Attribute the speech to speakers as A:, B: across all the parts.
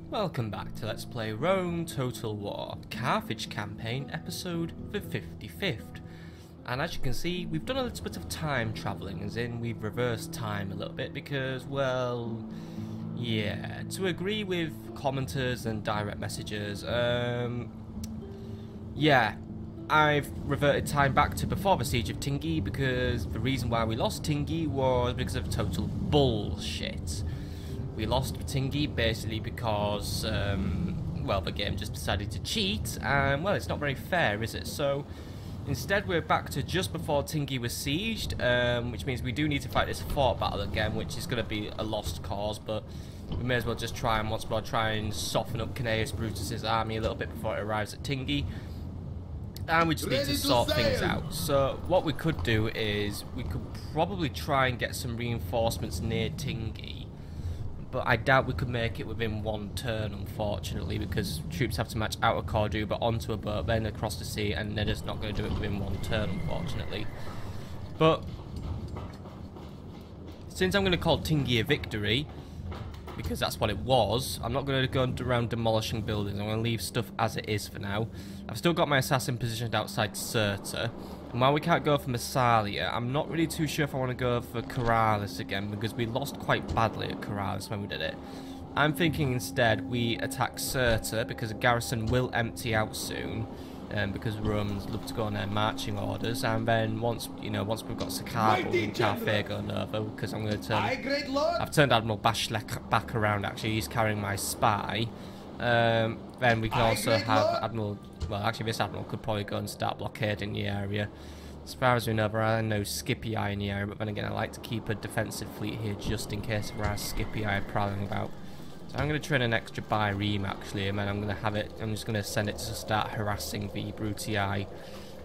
A: Welcome back to Let's Play Rome Total War, Carthage Campaign, episode the 55th. And as you can see, we've done a little bit of time travelling, as in we've reversed time a little bit because, well, yeah, to agree with commenters and direct messages, yeah, I've reverted time back to before the Siege of Tingi because the reason why we lost Tingi was because of total bullshit. We lost Tingi basically because, well, the game just decided to cheat, and, well, it's not very fair, is it? So, instead we're back to just before Tingi was sieged, which means we do need to fight this fort battle again, which is going to be a lost cause, but we may as well just try and once more try and soften up Cneius Brutus's army a little bit before it arrives at Tingi. And we just need to sort things out. So, what we could do is, we could probably try and get some reinforcements near Tingi. But I doubt we could make it within one turn, unfortunately, because troops have to march out of Cordoba onto a boat, then across the sea, and they're just not going to do it within one turn, unfortunately. But since I'm going to call Tingi a victory, because that's what it was, I'm not going to go around demolishing buildings. I'm going to leave stuff as it is for now. I've still got my assassin positioned outside Cirta. And while we can't go for Massalia, I'm not really too sure if I want to go for Corrales again, because we lost quite badly at Corrales when we did it. I'm thinking instead we attack Cirta, because the garrison will empty out soon, because Romans love to go on their marching orders, and then once, you know, once we've got Sacabo and Carthago Nova, because I'm going to turn... I've turned Admiral Bashlek back around, actually, he's carrying my spy. Then we can also have Admiral... Well, actually, this Admiral could probably go and start blockading the area. As far as we know, there are no Scipii in the area, but then again, I like to keep a defensive fleet here just in case there are Scipii prowling about. So I'm going to train an extra Byreme, actually, and then I'm going to have it... I'm just going to send it to start harassing the Brutii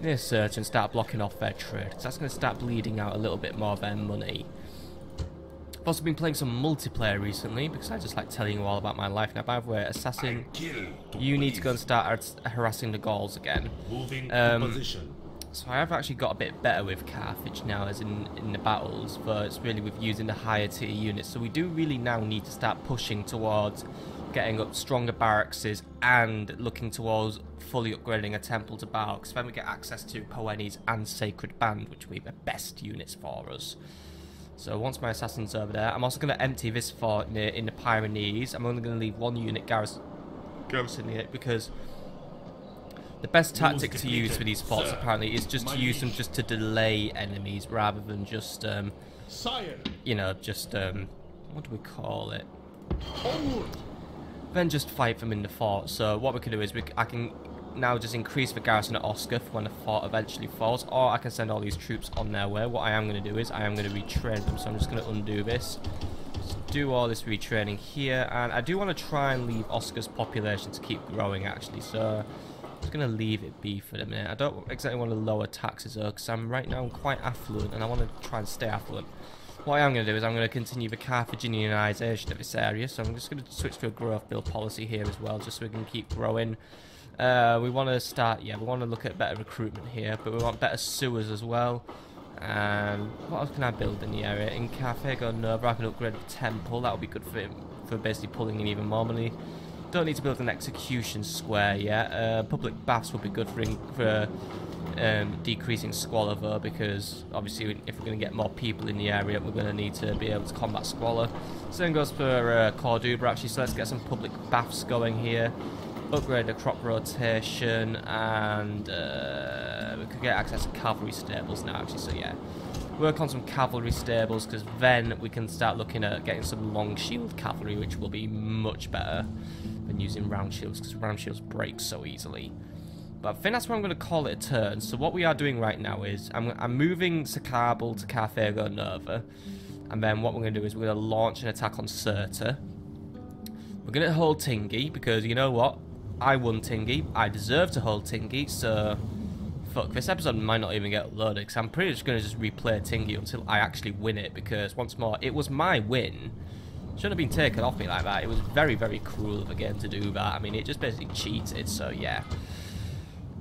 A: near Search and start blocking off their trade, because that's going to start bleeding out a little bit more of their money. I've also been playing some multiplayer recently, because I just like telling you all about my life. Now, by the way, Assassin, you need to go and start harassing the Gauls again.
B: Moving to position.
A: So I have actually got a bit better with Carthage now, as in the battles, but it's really with using the higher tier units. So we do really now need to start pushing towards getting up stronger barracks and looking towards fully upgrading a temple to Baal, because then we get access to Poenes and Sacred Band, which will be the best units for us. So once my assassin's over there, I'm also going to empty this fort in the Pyrenees. I'm only going to leave one unit garrison in it, because the best tactic to use for these forts apparently is just to use them just to delay enemies rather than just, you know, just, what do we call it? Then just fight them in the fort. So what we can do is I can now just increase the garrison at Oscar for when the fort eventually falls, or I can send all these troops on their way. What I am going to do is I am going to retrain them, so I'm just going to undo this. Just do all this retraining here, and I do want to try and leave Oscar's population to keep growing, actually, so I'm just going to leave it be for the minute. I don't exactly want to lower taxes, though, because right now I'm quite affluent, and I want to try and stay affluent. What I am going to do is I'm going to continue the Carthaginianization of this area, so I'm just going to switch to a growth build policy here as well, just so we can keep growing. We want to start, yeah, we want to look at better recruitment here, but we want better sewers as well. And what else can I build in the area? In Carthago Nova, I can upgrade the temple. That would be good for basically pulling in even more money. Don't need to build an execution square yet. Public baths would be good for decreasing squalor, though, because obviously if we're going to get more people in the area, we're going to need to be able to combat squalor. Same goes for Cordoba, actually, so let's get some public baths going here. Upgrade the crop rotation, and we could get access to cavalry stables now, actually, so yeah. Work on some cavalry stables, because then we can start looking at getting some long shield cavalry, which will be much better than using round shields, because round shields break so easily. But I think that's where I'm going to call it a turn. So what we are doing right now is, I'm moving Sacabo to Carthago Nova, and then what we're going to do is we're going to launch an attack on Cirta. We're going to hold Tingi, because you know what? I won Tingi. I deserve to hold Tingi, so fuck, this episode might not even get uploaded, because I'm pretty much going to just replay Tingi until I actually win it, because once more, it was my win. Shouldn't have been taken off me like that. It was very, very cruel of a game to do that. I mean, it just basically cheated, so yeah.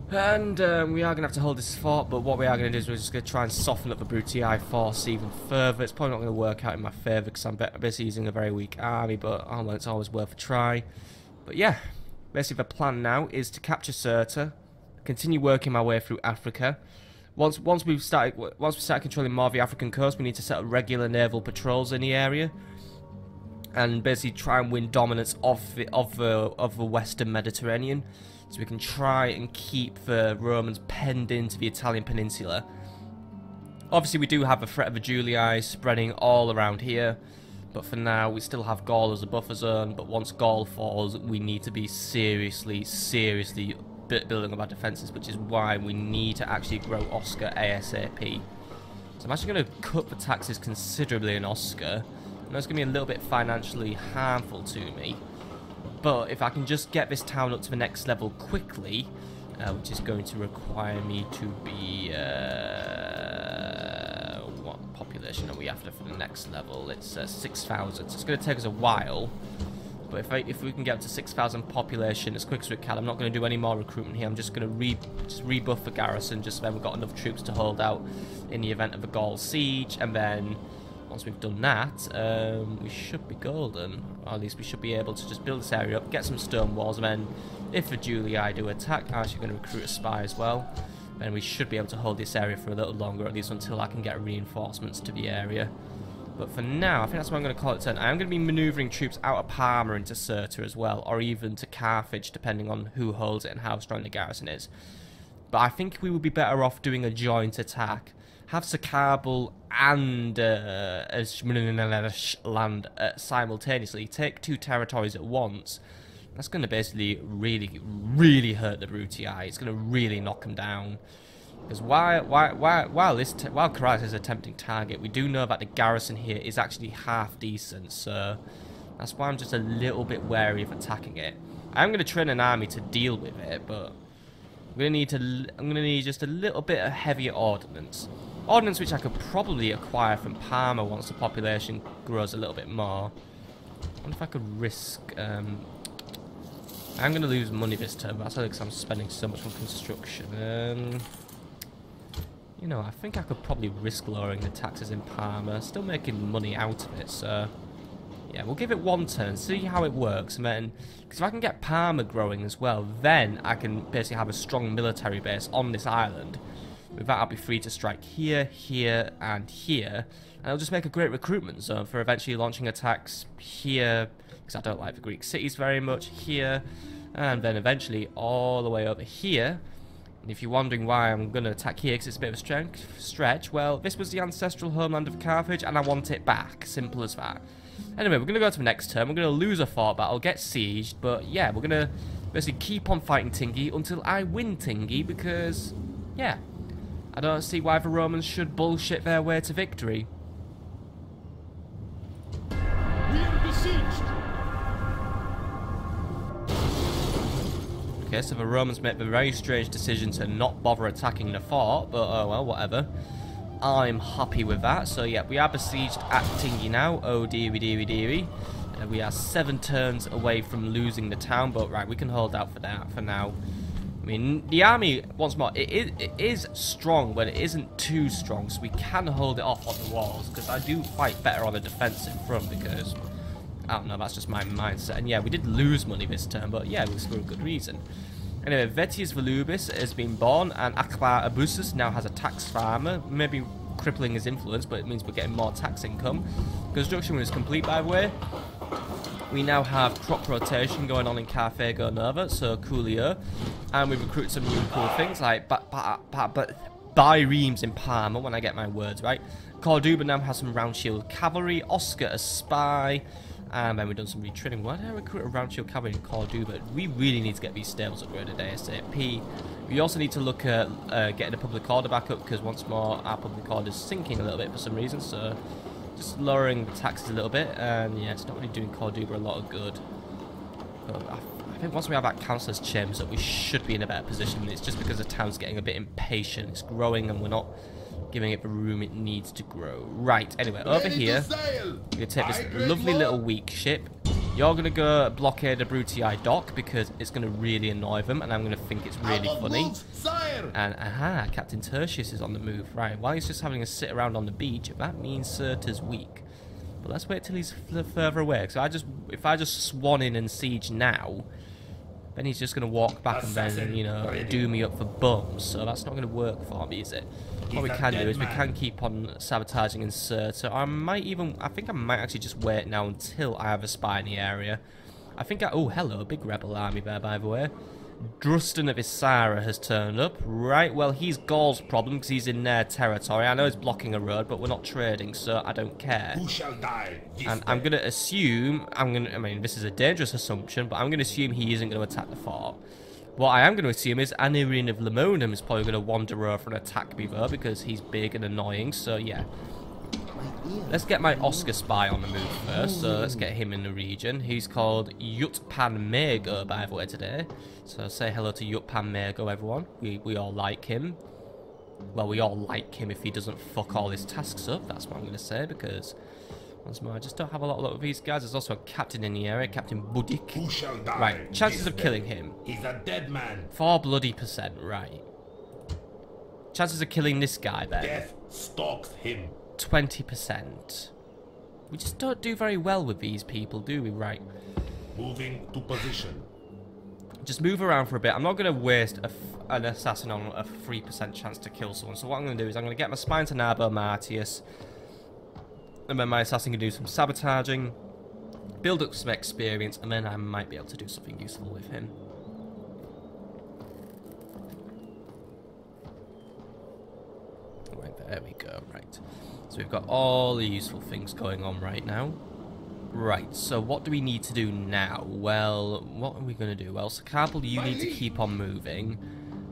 A: And we are going to have to hold this fort, but what we are going to do is we're just going to try and soften up the Brutii force even further. It's probably not going to work out in my favour, because I'm basically using a very weak army, but oh, well, it's always worth a try. But yeah, basically the plan now is to capture Sirte, continue working my way through Africa. Once we start controlling more of the African coast, we need to set up regular naval patrols in the area, and basically try and win dominance of the Western Mediterranean, so we can try and keep the Romans penned into the Italian peninsula. Obviously, we do have a threat of the Julii spreading all around here, but for now, we still have Gaul as a buffer zone. But once Gaul falls, we need to be seriously building up our defences, which is why we need to actually grow Oscar ASAP. So I'm actually going to cut the taxes considerably in Oscar. I know it's going to be a little bit financially harmful to me, but if I can just get this town up to the next level quickly, which is going to require me to be... what population are we after for the next level? It's 6,000, so it's going to take us a while. But if we can get up to 6,000 population as quick as we can, I'm not going to do any more recruitment here. I'm just going to rebuff the garrison, just so then we've got enough troops to hold out in the event of a Gaul siege. And then once we've done that, we should be golden. Or at least we should be able to just build this area up, get some stone walls, and then if the Julii do attack, I'm actually going to recruit a spy as well. Then we should be able to hold this area for a little longer, at least until I can get reinforcements to the area. But for now, I think that's what I'm going to call it turn. I am going to be manoeuvring troops out of Parma into Sirte as well, or even to Carthage, depending on who holds it and how strong the garrison is. But I think we would be better off doing a joint attack. Have Sakabul and land simultaneously. Take two territories at once. That's going to basically really hurt the Brutii. It's going to really knock them down. Because while Karate is a tempting target, we do know that the garrison here is actually half decent, so that's why I'm just a little bit wary of attacking it. I'm going to train an army to deal with it, but I'm going to need just a little bit of heavier ordnance. Ordnance which I could probably acquire from Parma once the population grows a little bit more. I wonder if I could risk... I'm going to lose money this term, but that's only because I'm spending so much on construction. You know, I think I could probably risk lowering the taxes in Parma, still making money out of it, so... Yeah, we'll give it one turn, see how it works, and then... Because if I can get Parma growing as well, then I can basically have a strong military base on this island. With that, I'll be free to strike here, here, and here. And it'll just make a great recruitment zone for eventually launching attacks here, because I don't like the Greek cities very much, here, and then eventually all the way over here. And if you're wondering why I'm going to attack here, because it's a bit of a stretch, well, this was the ancestral homeland of Carthage, and I want it back. Simple as that. Anyway, we're going to go to the next turn. We're going to lose a fort battle, get sieged, but yeah, we're going to basically keep on fighting Tingi until I win Tingi, because, yeah, I don't see why the Romans should bullshit their way to victory.
B: We are besieged.
A: Okay, so the Romans make the very strange decision to not bother attacking the fort, but oh well, whatever. I'm happy with that. So yeah, we are besieged at Tingi now. Oh dearie, dearie, dearie. We are 7 turns away from losing the town, but right, we can hold out for that for now. I mean, the army, once more, it is strong, but it isn't too strong, so we can hold it off on the walls, because I do fight better on the defensive front, because, I don't know, that's just my mindset. And yeah, we did lose money this turn, but yeah, it was for a good reason. Anyway, Vetius Volubis has been born, and Akbar Abusus now has a tax farmer, maybe crippling his influence, but it means we're getting more tax income. Construction is complete, by the way. We now have crop rotation going on in Carthago Nova, so coolio. And we've recruited some new cool things like biremes in Parma, when I get my words right. Corduba now has some round shield cavalry, Oscar a spy, and then we've done some retraining. Why did I recruit a round shield cavalry in Corduba? We really need to get these stables upgraded ASAP. We also need to look at getting the public order back up, because once more our public order is sinking a little bit for some reason, so just lowering the taxes a little bit, and yeah, it's not really doing Corduba a lot of good. But I think once we have that councillor's chambers up, we should be in a better position. It's just because the town's getting a bit impatient. It's growing and we're not giving it the room it needs to grow. Right, anyway, over here, we're going to take this lovely little weak ship. You're going to go blockade the Brutii dock, because it's going to really annoy them, and I'm going to think it's really funny. And, aha, Captain Tertius is on the move. Right, while he's just having a sit around on the beach, that means Sirte's weak. But let's wait till he's further away. Because if I just swan in and siege now, then he's just going to walk back and then, you know, do me up for bums. So that's not going to work for me, is it? What we can do is we can keep on sabotaging inserter. I think I might actually just wait now until I have a spy in the area. Oh, hello, big rebel army there, by the way. Drustin of Isara has turned up. Right, well, he's Gaul's problem because he's in their territory. I know he's blocking a road, but we're not trading, so I don't care.
B: Who shall die?
A: And I'm going to assume, I mean, this is a dangerous assumption, but I'm going to assume he isn't going to attack the fort. What I am going to assume is Anirin of Lemonum is probably going to wander over and attack me, though, because he's big and annoying, so yeah. Let's get my Oscar spy on the move first, so let's get him in the region. He's called Yutpan Mego, by the way, today. So say hello to Yutpan Mego, everyone. We all like him. Well, we all like him if he doesn't fuck all his tasks up, that's what I'm going to say, because once more, I just don't have a lot of luck with these guys. There's also a captain in the area, Captain Budik.
B: Who shall die?
A: Right, chances of killing him.
B: He's a dead man.
A: 4 bloody %, right. Chances of killing this guy, then.
B: Death stalks him.
A: 20%. We just don't do very well with these people, do we? Right.
B: Moving to position.
A: Just move around for a bit. I'm not going to waste an assassin on a 3% chance to kill someone. So what I'm going to do is I'm going to get my spine to Narbo Martius. And then my assassin can do some sabotaging. Build up some experience. And then I might be able to do something useful with him. Right, there we go. Right. So we've got all the useful things going on right now. Right, so what do we need to do now? Well, what are we going to do? Well, Sakabal, you need to keep on moving.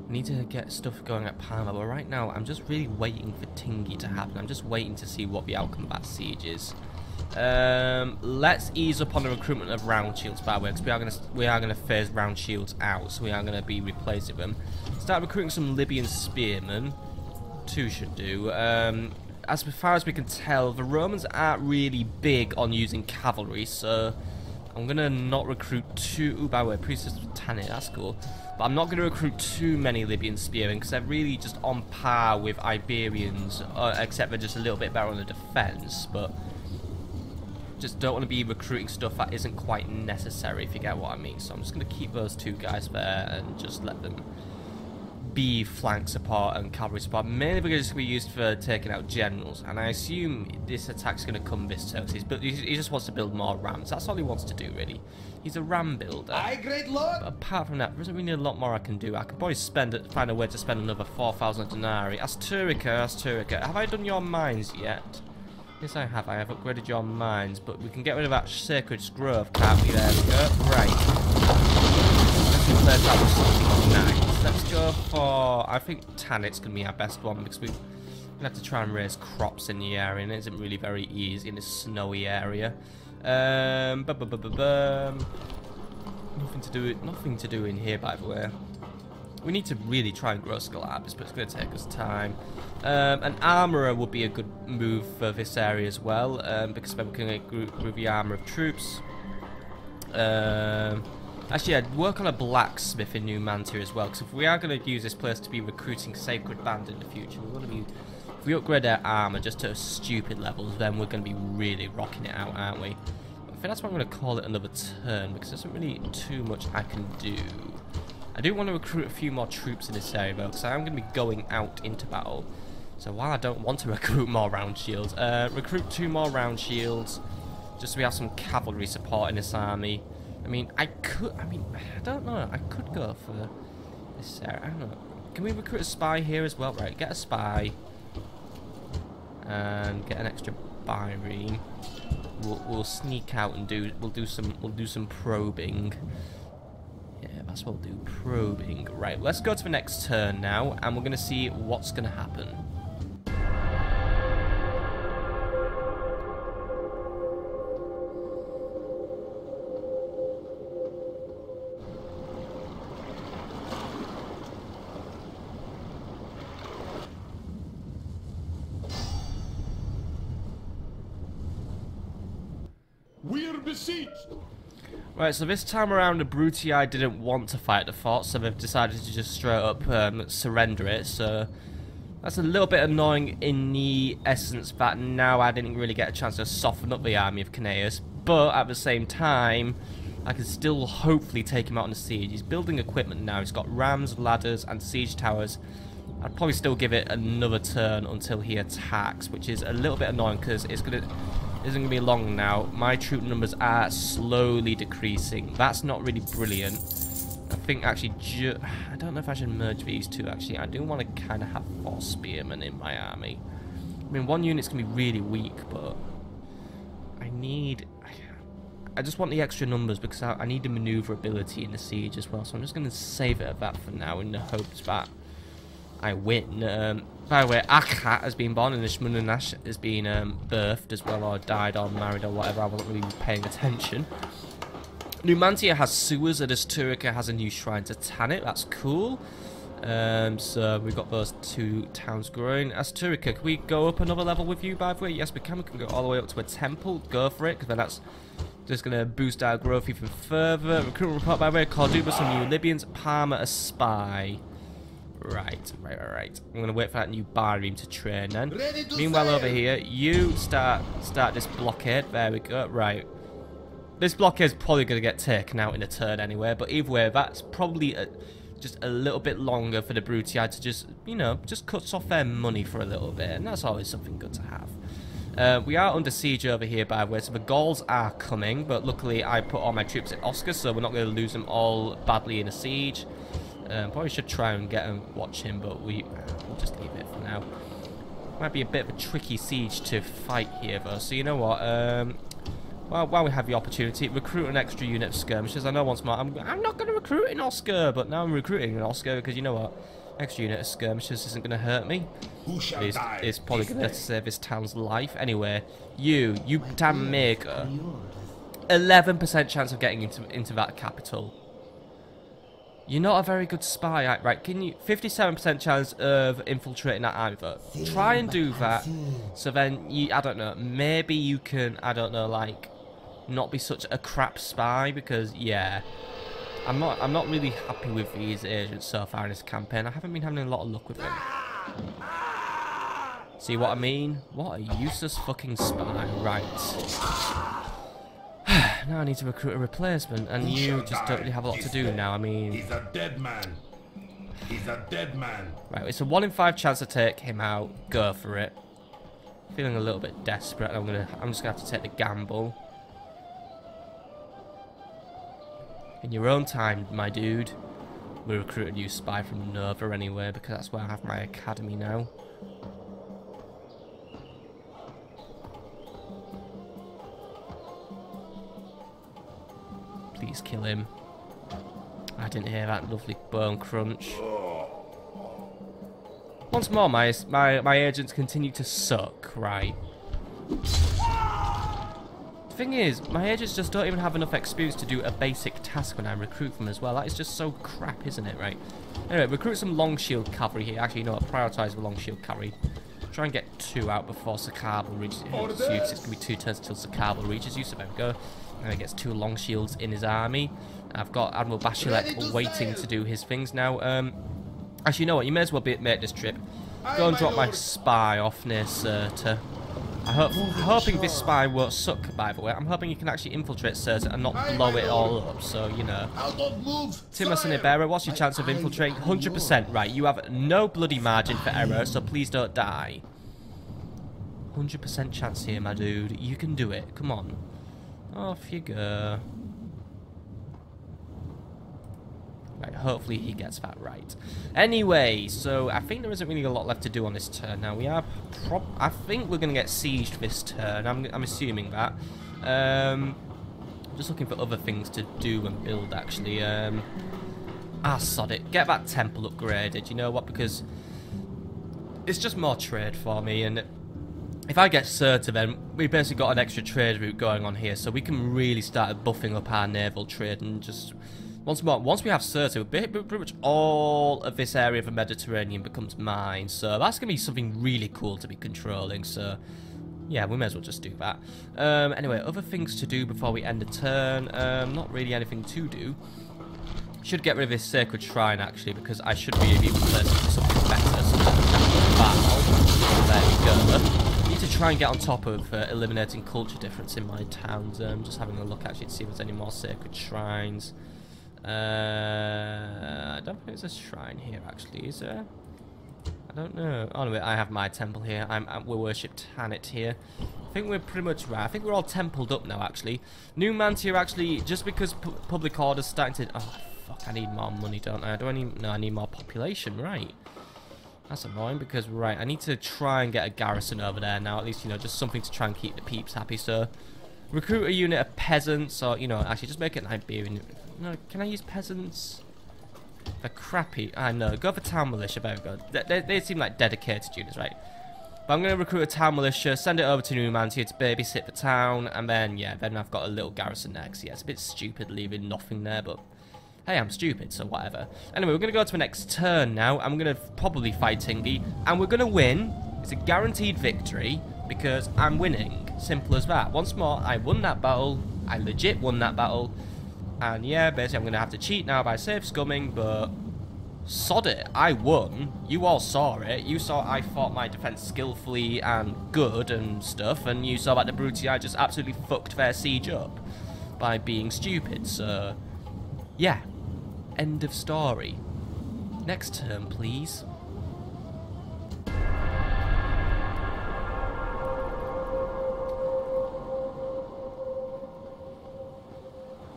A: We need to get stuff going at Parma, but right now I'm just really waiting for Tingi to happen. I'm just waiting to see what the outcome of that siege is. Let's ease up on the recruitment of round shields, by the way, because we are gonna phase round shields out, so we are gonna be replacing them. Start recruiting some Libyan spearmen. 2 should do. As far as we can tell, the Romans aren't really big on using cavalry, so I'm going to not recruit too... by the way, Priestess of Tanit, that's cool. But I'm not going to recruit too many Libyan spearmen, because they're really just on par with Iberians, except they're just a little bit better on the defense, but just don't want to be recruiting stuff that isn't quite necessary, if you get what I mean. So I'm just going to keep those 2 guys there and just let them be flank support and cavalry support. Mainly because it's going to be used for taking out generals, and I assume this attack's going to come this turn. He just wants to build more rams. That's all he wants to do, really. He's a ram builder.
B: Aye, great lord.
A: But apart from that, there isn't really a lot more I can do. I could probably find a way to spend another 4,000 denarii. Asturica, have I done your mines yet? Yes, I have. I have upgraded your mines, but we can get rid of that Sacred Grove, can't we? There we go. Right. Let's replace that with something nice. Let's go for... I think Tanit's going to be our best one, because we're going to have to try and raise crops in the area, and it isn't really very easy in this snowy area. Nothing to do in here, by the way. We need to really try and grow Scalabus, but it's going to take us time. An armourer would be a good move for this area as well, because then we can group the armour of troops. Actually, I'd work on a blacksmith in Numantia as well, because if we are going to use this place to be recruiting Sacred Band in the future, we're going to be... If we upgrade our armour just to stupid levels, then we're going to be really rocking it out, aren't we? I think that's why I'm going to call it another turn, because there's not really too much I can do. I do want to recruit a few more troops in this area, though, because I am going to be going out into battle. So while I don't want to recruit more round shields, recruit 2 more round shields, just so we have some cavalry support in this army. I don't know. I could go for this area. I don't know. Can we recruit a spy here as well? Right, get a spy. And get an extra bireme. We'll sneak out and we'll do some probing. Yeah, that's what we'll do. Probing. Right, let's go to the next turn now, and we're gonna see what's gonna happen.
B: We're besieged.
A: Right, so this time around the Brutii didn't want to fight the fort, so they've decided to just straight up surrender it, so That's a little bit annoying in the essence that now I didn't really get a chance to soften up the army of Canaeus, but at the same time, I can still hopefully take him out on the siege. He's building equipment now. He's got rams, ladders, and siege towers. I'd probably still give it another turn until he attacks, which is a little bit annoying because isn't gonna be long now. My troop numbers are slowly decreasing. That's not really brilliant. I think actually, I don't know if I should merge these two. Actually, I do want to kind of have 4 spearmen in my army. I mean, one unit's gonna be really weak, but I just want the extra numbers because I need the maneuverability in the siege as well. So I'm just gonna save it at that for now in the hopes that I win. By the way, Akhat has been born and Ishmunash has been birthed as well, or died, or married, or whatever. I wasn't really paying attention. Numantia has sewers, and Asturica has a new shrine to Tanit. That's cool. So we've got those 2 towns growing. Asturica, can we go up another level with you, by the way? Yes, we can. We can go all the way up to a temple. Go for it, because then that's just going to boost our growth even further. Recruitment report, by the way. Cordoba, some new Libyans. Parma, a spy. Right. I'm going to wait for that new barbeam to train then. Meanwhile, over here, you start this blockade. There we go. Right. This blockade is probably going to get taken out in a turn anyway, but either way, that's probably just a little bit longer for the Brutii to just, you know, just cuts off their money for a little bit, and that's always something good to have. We are under siege over here, by the way, so the Gauls are coming, but luckily I put all my troops at Oscar, so we're not going to lose them all badly in a siege. Probably should try and watch him, but we'll just leave it for now. Might be a bit of a tricky siege to fight here, though, so you know what, well, while we have the opportunity, recruit an extra unit of skirmishers. I know once more, I'm not going to recruit in Oscar, but now I'm recruiting in Oscar because you know what? Extra unit of skirmishers isn't going to hurt me. It's probably going to save this town's life. Anyway, you damn maker. 11% chance of getting into that capital. You're not a very good spy, right? Can you 57% chance of infiltrating that either? Try and do that. So then I don't know, maybe you can, I don't know, like not be such a crap spy because yeah. I'm not really happy with these agents so far in this campaign. I haven't been having a lot of luck with them. See what I mean? What a useless fucking spy. Right. Now I need to recruit a replacement, and you just don't really have a lot to do now. I mean,
B: he's a dead man. He's a dead man.
A: Right, it's a 1 in 5 chance to take him out. Go for it. Feeling a little bit desperate. I'm just gonna have to take the gamble. In your own time, my dude. We recruit a new spy from Nova anyway, because that's where I have my academy now. Please kill him. I didn't hear that lovely bone crunch. Once more, my agents continue to suck, right? The thing is, my agents just don't even have enough experience to do a basic task when I recruit them as well. That is just so crap, isn't it, right? Anyway, recruit some long shield cavalry here. Actually, you know what? Prioritise the long shield cavalry. Try and get 2 out before Sakabal reaches you. It's going to be 2 turns until Sakabal reaches you, so there we go. And he gets 2 long shields in his army. I've got Admiral Bashilek waiting to do his things now. Actually, you know what? You may as well make this trip. Go and drop my spy off near Sirta. I'm hoping this spy won't suck, by the way. I'm hoping you can actually infiltrate Sirta and not blow it all up, so, you know. Timos and Ibera, what's your chance of infiltrating? 100%. Right, you have no bloody margin for error, so please don't die. 100% chance here, my dude. You can do it. Come on. Off you go. Right, hopefully he gets that right. Anyway, so I think there isn't really a lot left to do on this turn. Now we are, I think we're going to get sieged this turn. I'm assuming that. Just looking for other things to do and build actually. Sod it. Get that temple upgraded. You know what? Because it's just more trade for me, and if I get Sirta, then we've basically got an extra trade route going on here, so we can really start buffing up our naval trade and just once we have Sirta, pretty much all of this area of the Mediterranean becomes mine. So that's gonna be something really cool to be controlling. So yeah, we may as well just do that. Anyway, other things to do before we end the turn. Not really anything to do. Should get rid of this sacred shrine actually, because I should be able to place it for something better. So there we go. Need to try and get on top of eliminating culture difference in my towns. Just having a look actually to see if there's any more sacred shrines. I don't think there's a shrine here actually, is there? I don't know. Oh no, I have my temple here. We worship Tanit here. I think we're pretty much right. I think we're all templed up now actually. New Mantia actually, just because public order's starting to... Oh fuck, I need more money, don't I? No, I need more population, right. That's annoying because, right, I need to try and get a garrison over there now. At least, you know, just something to try and keep the peeps happy. So, recruit a unit of peasants or, you know, actually just make it an Iberian... No, can I use peasants? They're crappy. I know. Go for town militia. There we go. They seem like dedicated units, right? But I'm going to recruit a town militia, send it over to Numantia to babysit the town, and then, yeah, then I've got a little garrison next. Yeah, it's a bit stupid leaving nothing there, but hey, I'm stupid, so whatever. Anyway, we're going to go to the next turn now. I'm going to probably fight Tingi, and we're going to win. It's a guaranteed victory, because I'm winning. Simple as that. Once more, I won that battle. I legit won that battle. And yeah, basically I'm going to have to cheat now by safe scumming, but sod it. I won. You all saw it. You saw I fought my defense skillfully and good and stuff, and you saw that the Brutii just absolutely fucked their siege up by being stupid, so yeah. End of story. Next turn, please.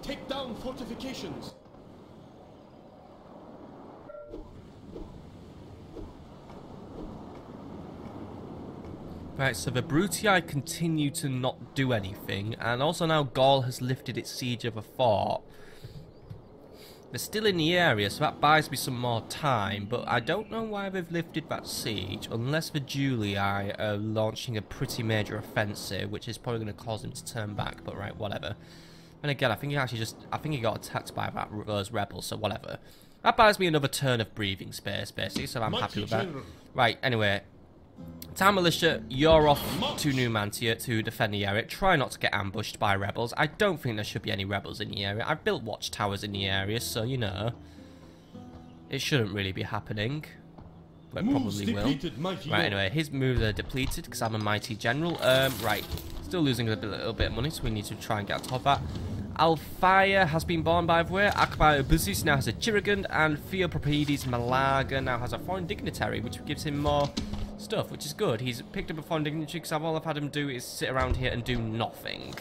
C: Take down fortifications.
A: Right, so the Brutii continue to not do anything, and also now Gaul has lifted its siege of a fort. They're still in the area, so that buys me some more time, but I don't know why they've lifted that siege, unless the Julii are launching a pretty major offensive, which is probably going to cause them to turn back, but right, whatever. And again, I think he got attacked by those rebels, so whatever. That buys me another turn of breathing space, basically, so I'm happy with that. Right, anyway. Town militia, you're off to Numantia to defend the area. Try not to get ambushed by rebels. I don't think there should be any rebels in the area. I've built watchtowers in the area, so, you know, it shouldn't really be happening. But it probably will. Right, anyway, his moves are depleted because I'm a mighty general. Right, still losing a little bit of money, so we need to try and get on top of that. Alfaya has been born, by the way. Akbar Ubusis now has a Chiragund, and Theopropides Malaga now has a foreign dignitary, which gives him more stuff, which is good. He's picked up a foreign dignitary because all I've had him do is sit around here and do nothing.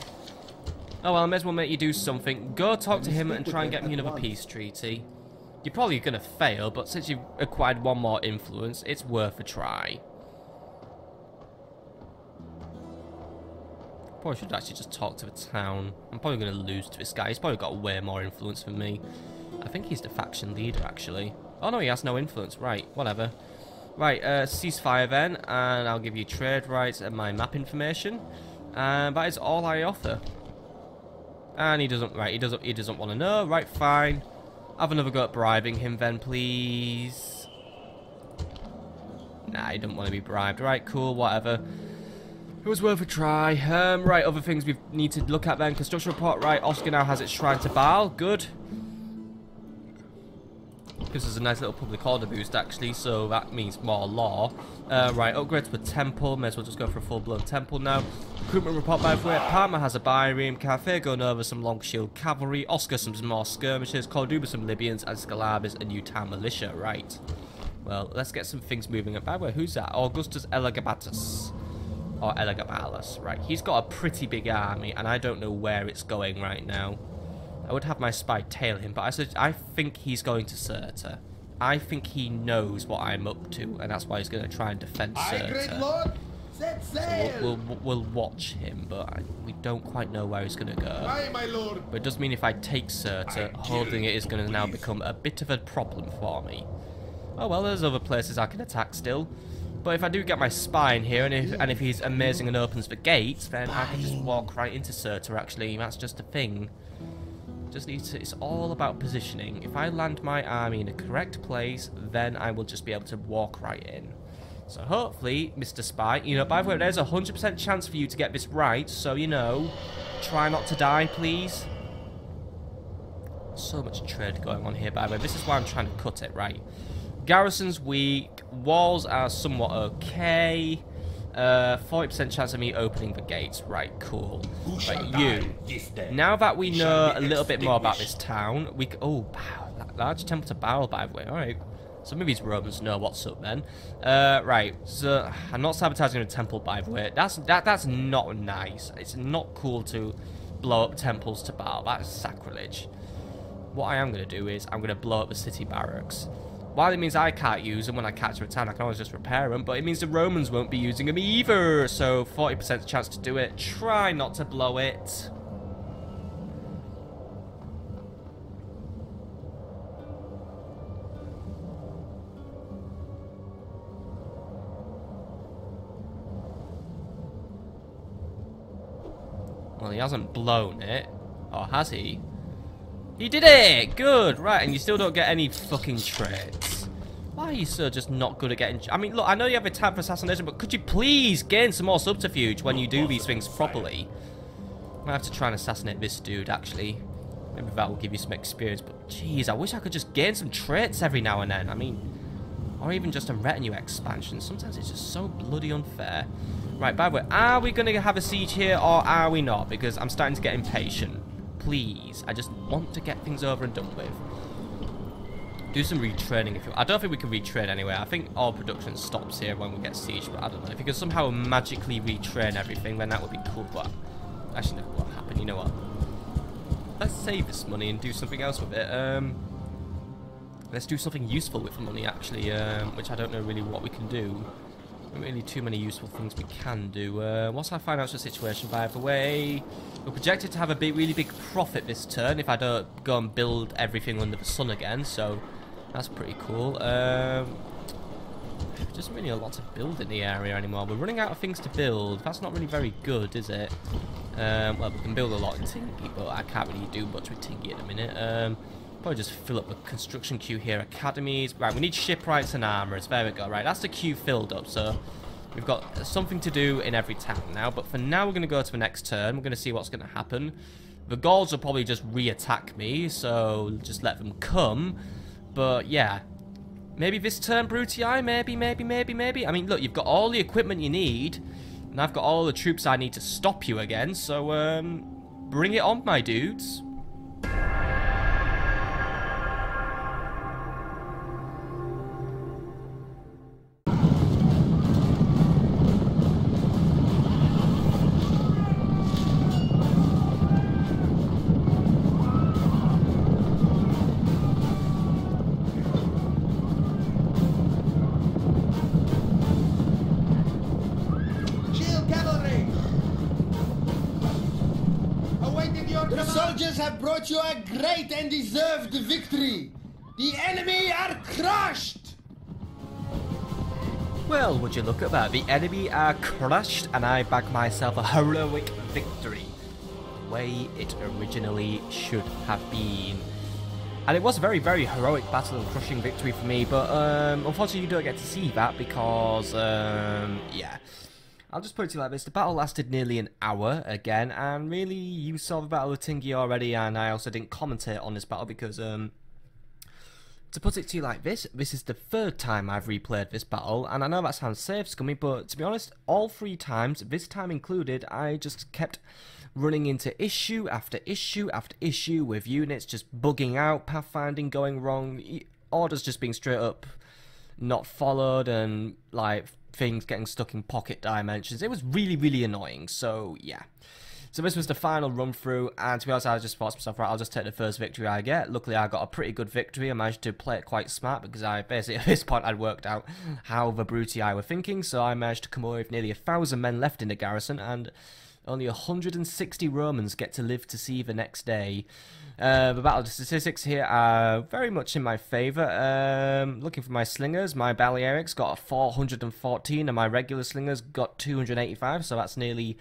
A: Oh well, I may as well make you do something. Go talk to him and try and get me another peace treaty. You're probably going to fail, but since you've acquired one more influence, it's worth a try. Probably should actually just talk to the town. I'm probably going to lose to this guy. He's probably got way more influence than me. I think he's the faction leader, actually. Oh, no, he has no influence. Right, whatever. Right, ceasefire then, and I'll give you trade rights and my map information. And that is all I offer. And he doesn't, right, he doesn't want to know. Right, fine. Have another go at bribing him then, please. Nah, he doesn't want to be bribed. Right, cool, whatever. It was worth a try. Right, other things we need to look at then. Construction report, right. Oscar now has its shrine to Baal. Good. Gives us a nice little public order boost, actually, so that means more law. Right, upgrade to a temple. May as well just go for a full-blown temple now. Recruitment report, by the way. Parma has a Byreme. Carthago going over some long shield cavalry. Oscar some more skirmishes. Corduba some Libyans. And Scalabis a new town militia. Right. Well, let's get some things moving. By the way, who's that? Augustus Elegabatus. Or Elegabalus. Right, he's got a pretty big army, and I don't know where it's going right now. I would have my spy tail him, but I think he's going to Cirta. I think he knows what I'm up to, and that's why he's going to try and defend Cirta. So we'll watch him, but we don't quite know where he's going to go.
C: Aye, my lord.
A: But it does mean if I take Cirta, holding it is going to now become a bit of a problem for me. Oh well, there's other places I can attack still. But if I do get my spy in here, and if he's amazing and opens the gates, then I can just walk right into Cirta, actually. That's just a thing. Just need to, it's all about positioning. If I land my army in a correct place, then I will just be able to walk right in. So hopefully, Mr. Spy, you know, by the way, there's a 100% chance for you to get this right, so, you know, try not to die, please. so much trade going on here, by the way. This is why I'm trying to cut it, right? Garrison's weak. Walls are somewhat okay. 40% chance of me opening the gates. Right, cool. Right, you. Now that we know a little bit more about this town, we... Oh, wow. Large temple to Baal, by the way. Alright. Some of these Romans know what's up, then. Right. So, I'm not sabotaging a temple, by the way. That's not nice. It's not cool to blow up temples to Baal. That's sacrilege. What I am going to do is I'm going to blow up the city barracks. While it means I can't use them when I catch a town, I can always just repair them, but it means the Romans won't be using them either. So 40% chance to do it. Try not to blow it. Well, he hasn't blown it. Or has he? He did it! Good! Right, and you still don't get any fucking trades. Why are you so just not good at getting... I mean, look, I know you have a tab for assassination, but could you please gain some more subterfuge when you do these things properly? I might have to try and assassinate this dude, actually. Maybe that will give you some experience, but jeez, I wish I could just gain some traits every now and then. I mean, or even just a retinue expansion. Sometimes it's just so bloody unfair. Right, by the way, are we going to have a siege here, or are we not? Because I'm starting to get impatient. Please, I just want to get things over and done with. Do some retraining if you... I don't think we can retrain anyway. I think all production stops here when we get siege, but I don't know. If you could somehow magically retrain everything, then that would be cool, but... Actually, no, what happened? You know what? Let's save this money and do something else with it. Let's do something useful with the money, actually, which I don't know really what we can do. Not really too many useful things we can do. What's our financial situation, by the way? We're projected to have a really big profit this turn if I don't go and build everything under the sun again, so that's pretty cool. There isn't really a lot to build in the area anymore. We're running out of things to build. That's not really very good, is it? Well, we can build a lot in Tingi, but I can't really do much with Tingi at the minute. Probably just fill up the construction queue here. Academies. Right, we need shipwrights and armorers. There we go. Right, that's the queue filled up. So we've got something to do in every town now. But for now, we're going to go to the next turn. We're going to see what's going to happen. The Gauls will probably just re-attack me. So just let them come. But yeah. Maybe this turn, Brutii? Maybe. I mean, look, you've got all the equipment you need. And I've got all the troops I need to stop you again. So, bring it on, my dudes.
D: The soldiers have brought you a great and deserved victory. The enemy are crushed.
A: Well, would you look at that? The enemy are crushed, and I back myself a heroic victory. The way it originally should have been. And it was a very heroic battle and crushing victory for me, but unfortunately you don't get to see that because, yeah. I'll just put it to you like this, the battle lasted nearly an hour again, and really, you saw the Battle of Tingi already, and I also didn't commentate on this battle because, to put it to you like this is the third time I've replayed this battle, and I know that sounds safe, scummy, but to be honest, all 3 times, this time included, I just kept running into issue after issue after issue with units just bugging out, pathfinding going wrong, orders just being straight up not followed, and, like, things getting stuck in pocket dimensions. It was really annoying, so yeah. So this was the final run through, and to be honest, I just thought to myself, right, I'll just take the first victory I get. Luckily, I got a pretty good victory. I managed to play it quite smart, because I basically, at this point, I'd worked out how the Brutii were thinking, so I managed to come away with nearly 1,000 men left in the garrison, and only 160 Romans get to live to see the next day. The battle statistics here are very much in my favour. Looking for my slingers, my Balearics got 414 and my regular slingers got 285, so that's nearly,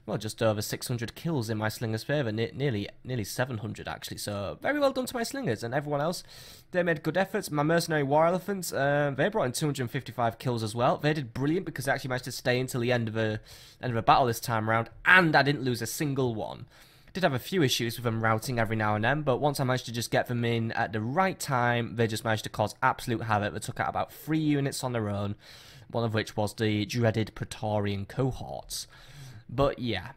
A: well, just over 600 kills in my slingers' favour, nearly 700 actually, so very well done to my slingers, and everyone else, they made good efforts. My mercenary war elephants, they brought in 255 kills as well. They did brilliant because they actually managed to stay until the end of a battle this time around, and I didn't lose a single one. Did have a few issues with them routing every now and then, but once I managed to just get them in at the right time, they just managed to cause absolute havoc. They took out about 3 units on their own, one of which was the dreaded Praetorian cohorts. But yeah,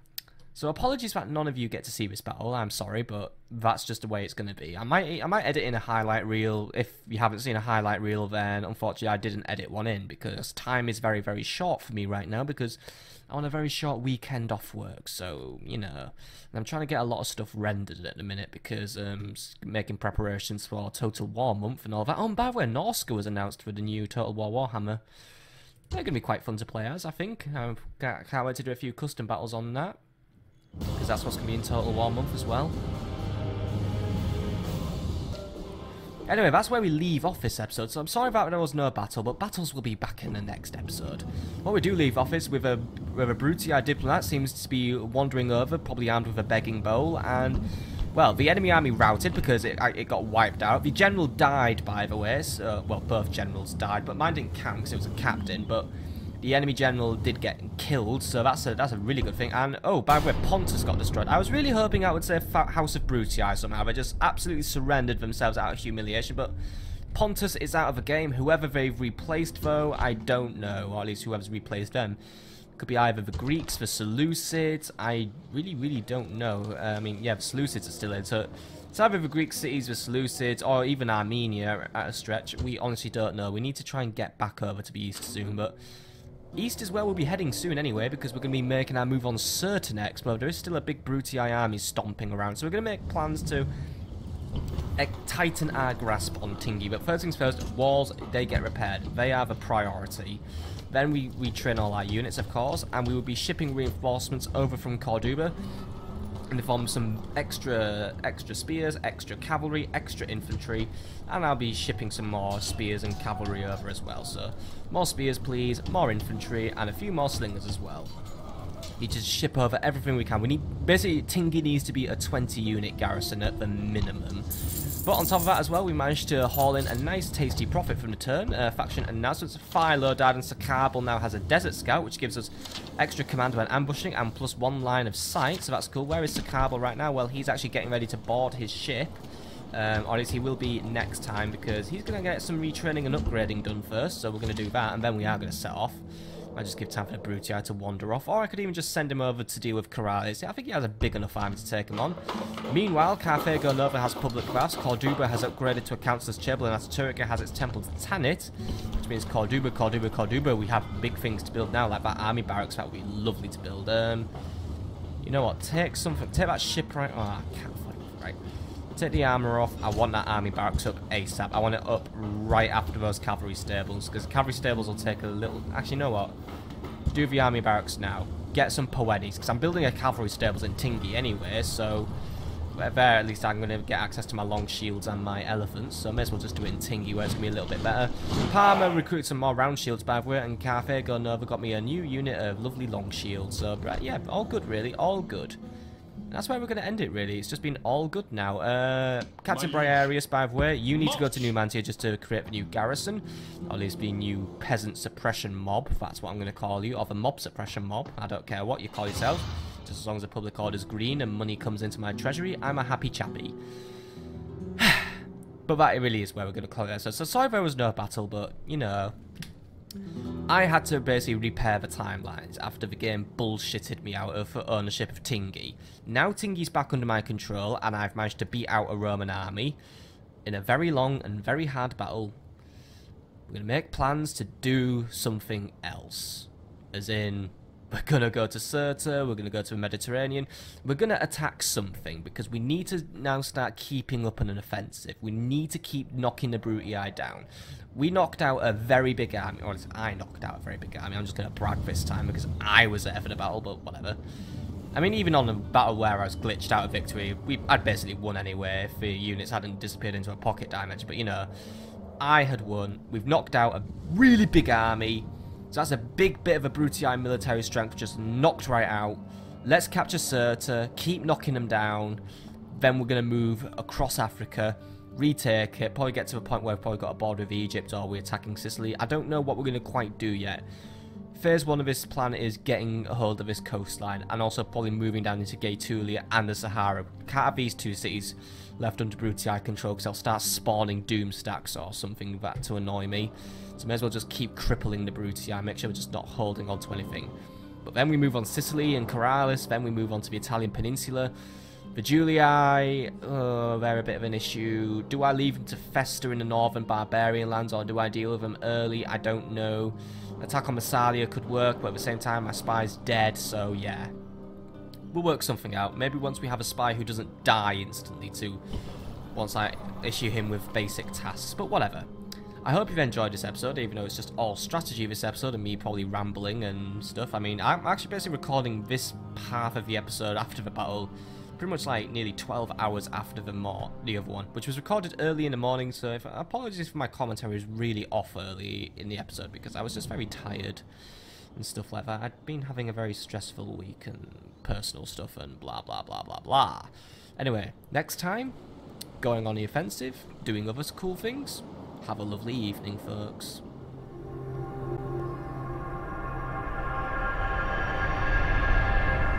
A: so apologies that none of you get to see this battle. I'm sorry, but that's just the way it's going to be. I might edit in a highlight reel. If you haven't seen a highlight reel, then unfortunately I didn't edit one in because time is very, very short for me right now because I'm on a very short weekend off work. So, you know, I'm trying to get a lot of stuff rendered at the minute because making preparations for Total War month and all that. Oh, and by the way, Norska was announced for the new Total War Warhammer. They're going to be quite fun to play as, I think. I can't wait to do a few custom battles on that, because that's what's going to be in Total War month as well. Anyway, that's where we leave off this episode, so I'm sorry that there was no battle, but battles will be back in the next episode. What we do leave off is with a Brutii diplomat seems to be wandering over, probably armed with a begging bowl, and, well, the enemy army routed because it got wiped out. The general died, by the way, so, well, both generals died, but mine didn't count because it was a captain, but the enemy general did get killed, so that's a really good thing. And, oh, by the way, Pontus got destroyed. I was really hoping I would say House of Brutii somehow. They just absolutely surrendered themselves out of humiliation, but Pontus is out of the game. Whoever they've replaced, though, I don't know, or at least whoever's replaced them. Could be either the Greeks, the Seleucids, I really don't know. I mean, yeah, the Seleucids are still in, so it's either the Greek cities, the Seleucids, or even Armenia at a stretch. We honestly don't know. We need to try and get back over to the east soon, but east is where we'll be heading soon anyway, because we're going to be making our move on Sirte next, but there is still a big Brutii army stomping around, so we're going to make plans to tighten our grasp on Tingi. But first things first, walls, they get repaired. They are the priority. Then we train all our units, of course, and we will be shipping reinforcements over from Corduba in the form of some extra spears, extra cavalry, extra infantry, and I'll be shipping some more spears and cavalry over as well. So more spears please, more infantry, and a few more slingers as well. You just ship over everything we can. We need, basically, Tingi needs to be a 20 unit garrison at the minimum. But on top of that as well, we managed to haul in a nice tasty profit from the turn. Faction announcements, Philo died, and Sakabal now has a desert scout, which gives us extra command when ambushing and plus 1 line of sight, so that's cool. Where is Sakabal right now? Well, he's actually getting ready to board his ship. Or at least he will be next time, because he's going to get some retraining and upgrading done first, so we're going to do that, and then we are going to set off. I just give time for the Brutii to wander off, or I could even just send him over to deal with Corrales. I think he has a big enough army to take him on. Meanwhile, Carthago Nova has public baths, Corduba has upgraded to a councillor's chamber, and Aturica has its temple to Tanit, which means Corduba, we have big things to build now, like that army barracks. That would be lovely to build. You know what, take that ship right, oh, I can't find it, right. Take the armour off. I want that army barracks up ASAP. I want it up right after those cavalry stables, because cavalry stables will take a little... Actually, you know what? Do the army barracks now. Get some poetis, because I'm building a cavalry stables in Tingi anyway, so there at least I'm going to get access to my long shields and my elephants, so I may as well just do it in Tingi where it's going to be a little bit better. Parma recruited some more round shields, by the way, and Carthago Nova got me a new unit of lovely long shields, so yeah, all good really, all good. That's where we're going to end it, really. It's just been all good now. Captain Briarius, by the way, you need to go to Numantia just to create the new garrison. Or at least the new peasant suppression mob. That's what I'm going to call you. Or the mob suppression mob. I don't care what you call yourself. Just as long as the public order's green and money comes into my treasury, I'm a happy chappy. But that really is where we're going to call it. So sorry there was no battle, but, you know... I had to basically repair the timelines after the game bullshitted me out of ownership of Tingi. Now Tingi's back under my control, and I've managed to beat out a Roman army in a very long and very hard battle. We're going to make plans to do something else. As in, we're going to go to Sirte, we're going to go to the Mediterranean, we're going to attack something, because we need to now start keeping up on an offensive. We need to keep knocking the Brutii down. We knocked out a very big army, or I knocked out a very big army. I'm just going to brag this time because I was there for the battle, but whatever. I mean, even on the battle where I was glitched out of victory, I'd basically won anyway if the units hadn't disappeared into a pocket dimension. But, you know, I had won. We've knocked out a really big army. So that's a big bit of a Brutii military strength just knocked right out. Let's capture Sirte, keep knocking them down. Then we're going to move across Africa, retake it, probably get to a point where we've probably got a border with Egypt or we're attacking Sicily. I don't know what we're going to quite do yet. Phase 1 of this plan is getting a hold of this coastline and also probably moving down into Gaetulia and the Sahara. Can't have these two cities left under Brutii control because they'll start spawning doom stacks or something that to annoy me. So may as well just keep crippling the Brutii, make sure we're just not holding on to anything. But then we move on Sicily and Corrales, then we move on to the Italian peninsula. The Julii, they're a bit of an issue. Do I leave them to fester in the northern barbarian lands or do I deal with them early? I don't know. Attack on Massalia could work, but at the same time my spy's dead, so yeah. We'll work something out. Maybe once we have a spy who doesn't die instantly too, once I issue him with basic tasks, but whatever. I hope you've enjoyed this episode, even though it's just all strategy this episode and me probably rambling and stuff. I mean, I'm actually basically recording this half of the episode after the battle, pretty much like nearly 12 hours after the other one, which was recorded early in the morning, so apologies if my commentary was really off early in the episode, because I was just very tired and stuff like that. I'd been having a very stressful week and personal stuff and blah blah blah blah blah. Anyway, next time, going on the offensive, doing other cool things. Have a lovely evening, folks.